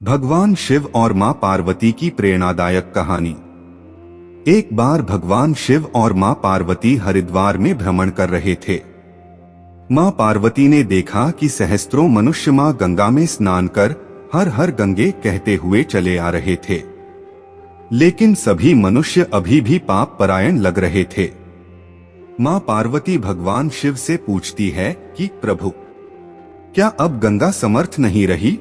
भगवान शिव और मां पार्वती की प्रेरणादायक कहानी। एक बार भगवान शिव और मां पार्वती हरिद्वार में भ्रमण कर रहे थे। मां पार्वती ने देखा कि सहस्त्रों मनुष्य मां गंगा में स्नान कर हर हर गंगे कहते हुए चले आ रहे थे, लेकिन सभी मनुष्य अभी भी पाप परायण लग रहे थे। मां पार्वती भगवान शिव से पूछती है कि प्रभु, क्या अब गंगा समर्थ नहीं रही?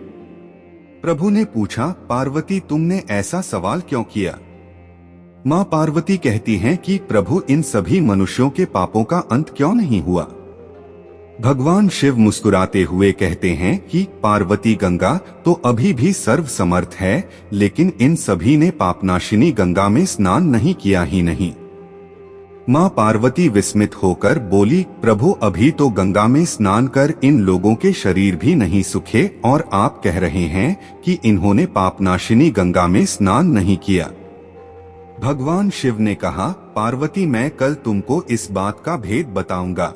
प्रभु ने पूछा, पार्वती तुमने ऐसा सवाल क्यों किया? मां पार्वती कहती हैं कि प्रभु, इन सभी मनुष्यों के पापों का अंत क्यों नहीं हुआ? भगवान शिव मुस्कुराते हुए कहते हैं कि पार्वती, गंगा तो अभी भी सर्व समर्थ है, लेकिन इन सभी ने पापनाशिनी गंगा में स्नान नहीं किया ही नहीं। मां पार्वती विस्मित होकर बोली, प्रभु अभी तो गंगा में स्नान कर इन लोगों के शरीर भी नहीं सूखे और आप कह रहे हैं कि इन्होंने पापनाशिनी गंगा में स्नान नहीं किया। भगवान शिव ने कहा, पार्वती मैं कल तुमको इस बात का भेद बताऊंगा।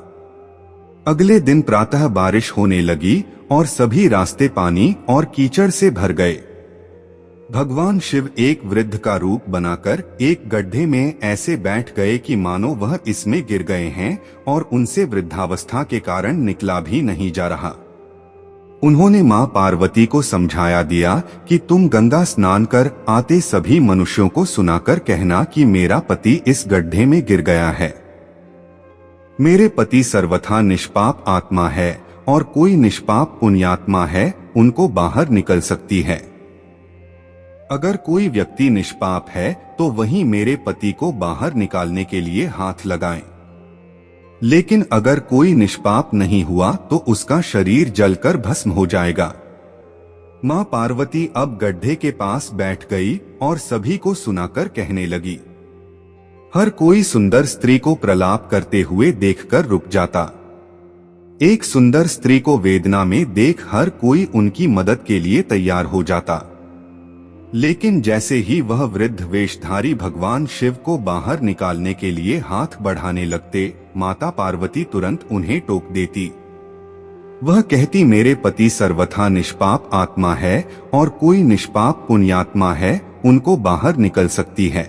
अगले दिन प्रातः बारिश होने लगी और सभी रास्ते पानी और कीचड़ से भर गए। भगवान शिव एक वृद्ध का रूप बनाकर एक गड्ढे में ऐसे बैठ गए कि मानो वह इसमें गिर गए हैं और उनसे वृद्धावस्था के कारण निकला भी नहीं जा रहा। उन्होंने मां पार्वती को समझाया दिया कि तुम गंगा स्नान कर आते सभी मनुष्यों को सुनाकर कहना कि मेरा पति इस गड्ढे में गिर गया है। मेरे पति सर्वथा निष्पाप आत्मा है और कोई निष्पाप पुण्यात्मा है उनको बाहर निकल सकती है। अगर कोई व्यक्ति निष्पाप है तो वही मेरे पति को बाहर निकालने के लिए हाथ लगाएं। लेकिन अगर कोई निष्पाप नहीं हुआ तो उसका शरीर जलकर भस्म हो जाएगा। मां पार्वती अब गड्ढे के पास बैठ गई और सभी को सुनाकर कहने लगी। हर कोई सुंदर स्त्री को प्रलाप करते हुए देखकर रुक जाता। एक सुंदर स्त्री को वेदना में देख हर कोई उनकी मदद के लिए तैयार हो जाता। लेकिन जैसे ही वह वृद्ध वेशधारी भगवान शिव को बाहर निकालने के लिए हाथ बढ़ाने लगते, माता पार्वती तुरंत उन्हें टोक देती। वह कहती, मेरे पति सर्वथा निष्पाप आत्मा है और कोई निष्पाप पुण्यात्मा है उनको बाहर निकल सकती है।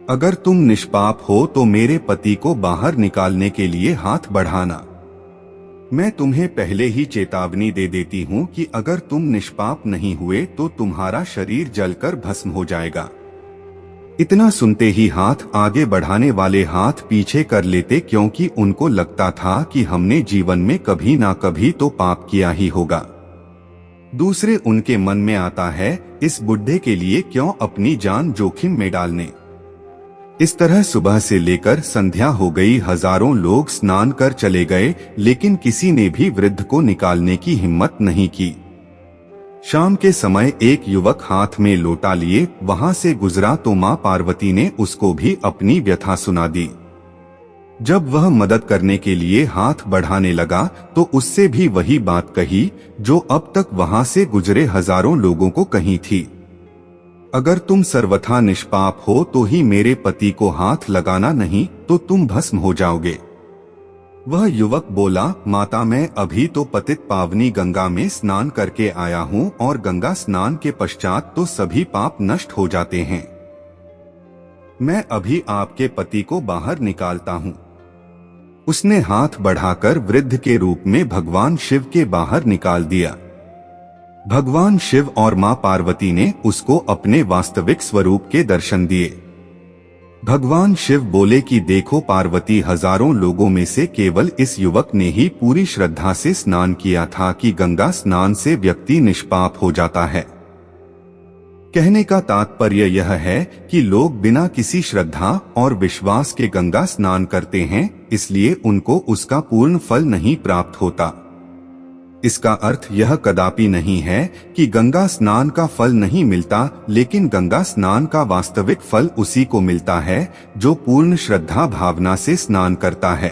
अगर तुम निष्पाप हो तो मेरे पति को बाहर निकालने के लिए हाथ बढ़ाना। मैं तुम्हें पहले ही चेतावनी दे देती हूँ कि अगर तुम निष्पाप नहीं हुए तो तुम्हारा शरीर जलकर भस्म हो जाएगा। इतना सुनते ही हाथ आगे बढ़ाने वाले हाथ पीछे कर लेते, क्योंकि उनको लगता था कि हमने जीवन में कभी ना कभी तो पाप किया ही होगा। दूसरे उनके मन में आता है, इस बुढ़े के लिए क्यों अपनी जान जोखिम में डालने। इस तरह सुबह से लेकर संध्या हो गई, हजारों लोग स्नान कर चले गए, लेकिन किसी ने भी वृद्ध को निकालने की हिम्मत नहीं की। शाम के समय एक युवक हाथ में लोटा लिए वहां से गुजरा तो मां पार्वती ने उसको भी अपनी व्यथा सुना दी। जब वह मदद करने के लिए हाथ बढ़ाने लगा तो उससे भी वही बात कही जो अब तक वहां से गुजरे हजारों लोगों को कही थी। अगर तुम सर्वथा निष्पाप हो तो ही मेरे पति को हाथ लगाना, नहीं तो तुम भस्म हो जाओगे। वह युवक बोला, माता मैं अभी तो पतित पावनी गंगा में स्नान करके आया हूँ और गंगा स्नान के पश्चात तो सभी पाप नष्ट हो जाते हैं। मैं अभी आपके पति को बाहर निकालता हूँ। उसने हाथ बढ़ाकर वृद्ध के रूप में भगवान शिव के बाहर निकाल दिया। भगवान शिव और मां पार्वती ने उसको अपने वास्तविक स्वरूप के दर्शन दिए। भगवान शिव बोले कि देखो पार्वती, हजारों लोगों में से केवल इस युवक ने ही पूरी श्रद्धा से स्नान किया था कि गंगा स्नान से व्यक्ति निष्पाप हो जाता है। कहने का तात्पर्य यह है कि लोग बिना किसी श्रद्धा और विश्वास के गंगा स्नान करते हैं, इसलिए उनको उसका पूर्ण फल नहीं प्राप्त होता। इसका अर्थ यह कदापि नहीं है कि गंगा स्नान का फल नहीं मिलता, लेकिन गंगा स्नान का वास्तविक फल उसी को मिलता है जो पूर्ण श्रद्धा भावना से स्नान करता है।